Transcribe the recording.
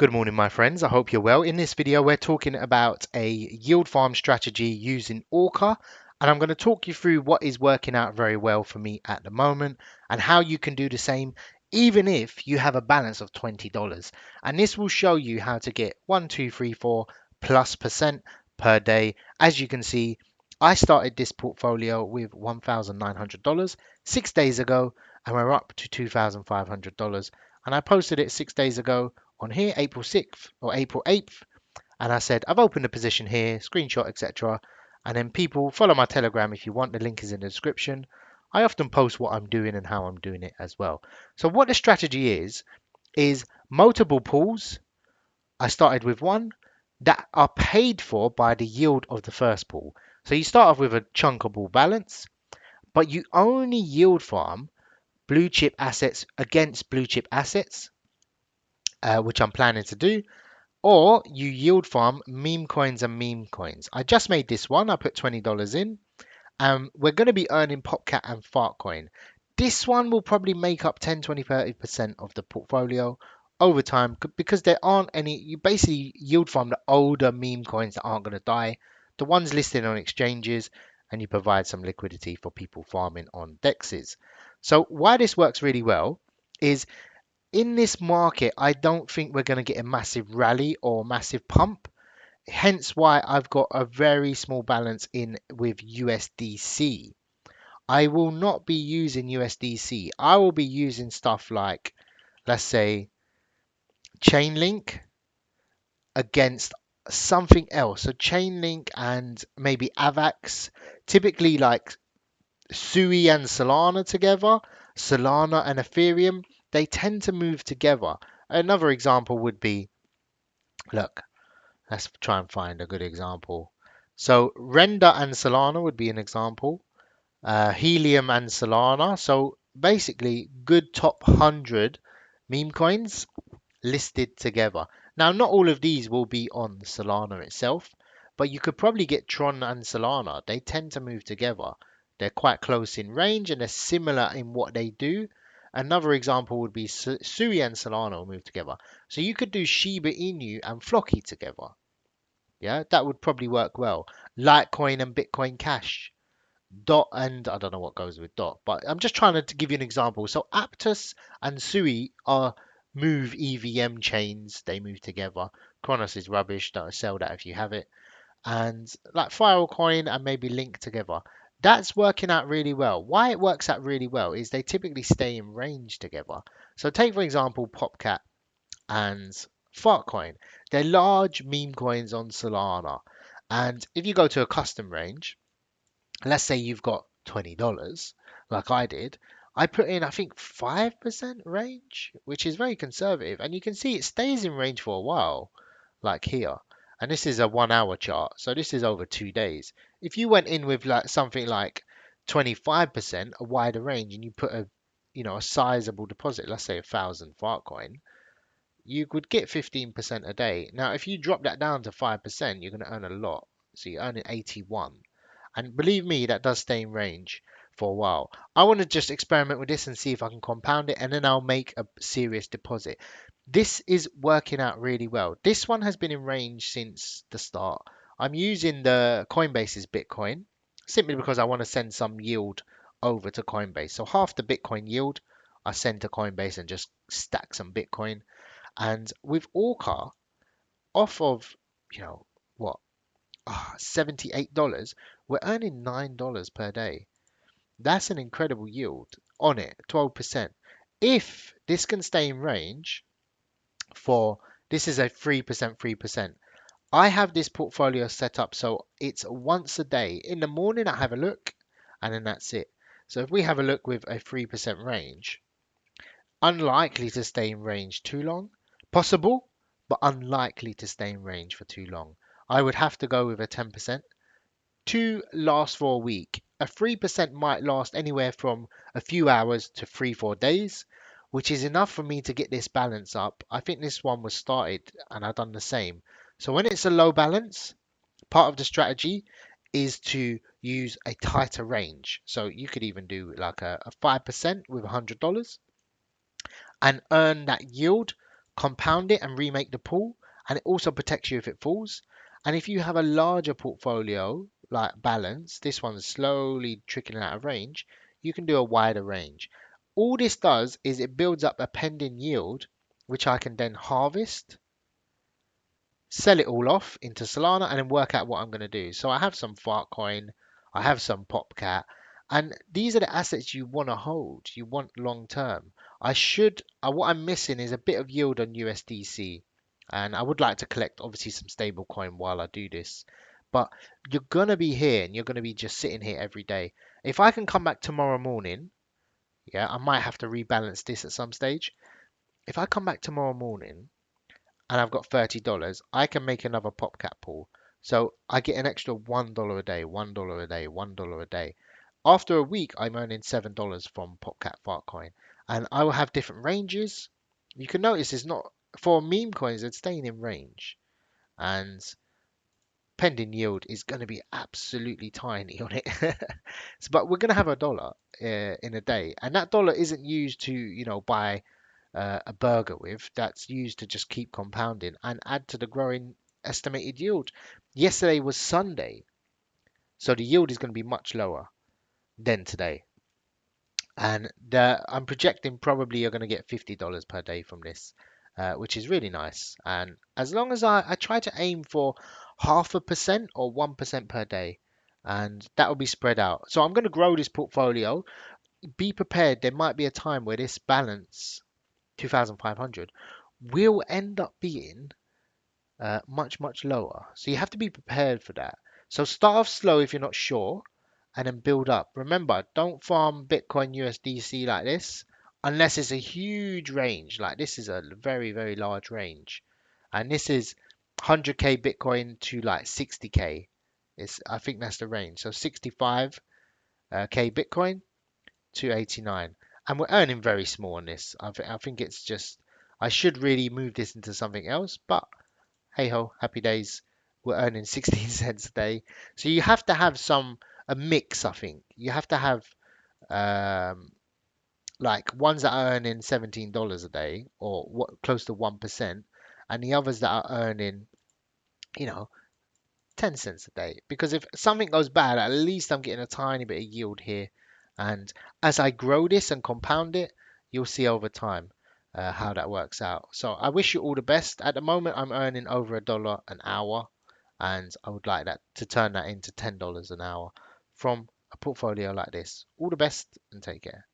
Good morning, my friends. I hope you're well. In this video, we're talking about a yield farm strategy using Orca, and I'm going to talk you through what is working out very well for me at the moment and how you can do the same even if you have a balance of $20. And this will show you how to get 1, 2, 3, 4 plus percent per day. As you can see, I started this portfolio with $1,900 6 days ago, and we're up to $2,500. And I posted it 6 days ago on here, April 6th or April 8th, and I said, I've opened a position here, screenshot, etc. And then people follow my Telegram if you want, the link is in the description. I often post what I'm doing and how I'm doing it as well. So what the strategy is multiple pools. I started with one that are paid for by the yield of the first pool. So you start off with a chunkable balance, but you only yield farm blue chip assets against blue chip assets, which I'm planning to do. Or you yield farm meme coins and meme coins. I just made this one. I put $20 in. We're going to be earning Popcat and Fartcoin. This one will probably make up 10, 20, 30% of the portfolio over time because there aren't any. You basically yield farm the older meme coins that aren't going to die, the ones listed on exchanges, and you provide some liquidity for people farming on dexes. So why this works really well is in this market, I don't think we're going to get a massive rally or massive pump. Hence why I've got a very small balance in with USDC. I will not be using USDC. I will be using stuff like, let's say, Chainlink against something else. So Chainlink and maybe AVAX, typically like Sui and Solana together, Solana and Ethereum, they tend to move together. Another example would be, look, let's try and find a good example. So Render and Solana would be an example. Helium and Solana. So basically, good top 100 meme coins listed together. Now, not all of these will be on Solana itself, but you could probably get Tron and Solana. They tend to move together. They're quite close in range and they're similar in what they do. Another example would be Sui and Solana will move together. So you could do Shiba Inu and Flocky together. Yeah, that would probably work well. Litecoin and Bitcoin Cash. Dot and I don't know what goes with Dot, but I'm just trying to give you an example. So Aptos and Sui are move EVM chains. They move together. Kronos is rubbish. Don't sell that if you have it. And like Filecoin and maybe Link together. That's working out really well. Why it works out really well is they typically stay in range together. So take for example Popcat and Fartcoin. They're large meme coins on Solana. And if you go to a custom range, let's say you've got $20, like I did, I put in, I think, 5% range, which is very conservative. And you can see it stays in range for a while, like here. And this is a 1 hour chart. So this is over 2 days. If you went in with like something like 25%, a wider range, and you put a sizable deposit, let's say 1,000 Fartcoin, you could get 15% a day. Now, if you drop that down to 5%, you're going to earn a lot. So you're earning 81. And believe me, that does stay in range for a while. I want to just experiment with this and see if I can compound it, and then I'll make a serious deposit. This is working out really well. This one has been in range since the start. I'm using the Coinbase's Bitcoin simply because I want to send some yield over to Coinbase. So half the Bitcoin yield I send to Coinbase and just stack some Bitcoin. And with Orca, off of, what, $78, we're earning $9 per day. That's an incredible yield on it, 12%. If this can stay in range for, this is a 3%, 3%. I have this portfolio set up so it's once a day. In the morning, I have a look and then that's it. So if we have a look with a 3% range, unlikely to stay in range too long. Possible, but unlikely to stay in range for too long. I would have to go with a 10% to last for a week. A 3% might last anywhere from a few hours to 3, 4 days, which is enough for me to get this balance up. I think this one was started and I've done the same. So when it's a low balance, part of the strategy is to use a tighter range. So you could even do like a 5% with $100 and earn that yield compound it and remake the pool, and it also protects you if it falls. And if you have a larger portfolio, like balance, this one's slowly trickling out of range, you can do a wider range. All this does is it builds up a pending yield, which I can then harvest, sell it all off into Solana, and then work out what I'm going to do. So I have some Fartcoin, I have some Popcat, and these are the assets you want to hold. You want long term. What I'm missing is a bit of yield on USDC, and I would like to collect obviously some stable coin while I do this. But you're gonna be here and you're gonna be just sitting here every day. If I can come back tomorrow morning, yeah, I might have to rebalance this at some stage. If I come back tomorrow morning and I've got $30, I can make another PopCap pool. So I get an extra $1 a day, $1 a day, $1 a day. After a week, I'm earning $7 from PopCap Fartcoin. And I will have different ranges. You can notice it's not, for meme coins, it's staying in range. And pending yield is going to be absolutely tiny on it. But we're going to have a dollar in a day. And that dollar isn't used to, buy a burger with. That's used to just keep compounding and add to the growing estimated yield. Yesterday was Sunday, so the yield is going to be much lower than today. And I'm projecting probably you're going to get $50 per day from this, which is really nice. And as long as I try to aim for 0.5% or 1% per day, and that will be spread out. So I'm going to grow this portfolio. Be prepared. There might be a time where this balance 2,500 will end up being much, much lower. So you have to be prepared for that. So start off slow if you're not sure and then build up. Remember, don't farm Bitcoin USDC like this unless it's a huge range. Like this is a very, very large range. And this is 100k Bitcoin to like 60k. I think that's the range. So 65k Bitcoin to 89. And we're earning very small on this. I think it's just, I should really move this into something else, but hey ho, happy days. We're earning 16 cents a day. So you have to have a mix, I think. You have to have um, like ones that are earning $17 a day or close to 1%, and the others that are earning, you know, 10 cents a day. Because if something goes bad, at least I'm getting a tiny bit of yield here. And as I grow this and compound it, you'll see over time how that works out. So I wish you all the best. At the moment, I'm earning over $1 an hour, and I would like that to turn that into $10 an hour from a portfolio like this. All the best and take care.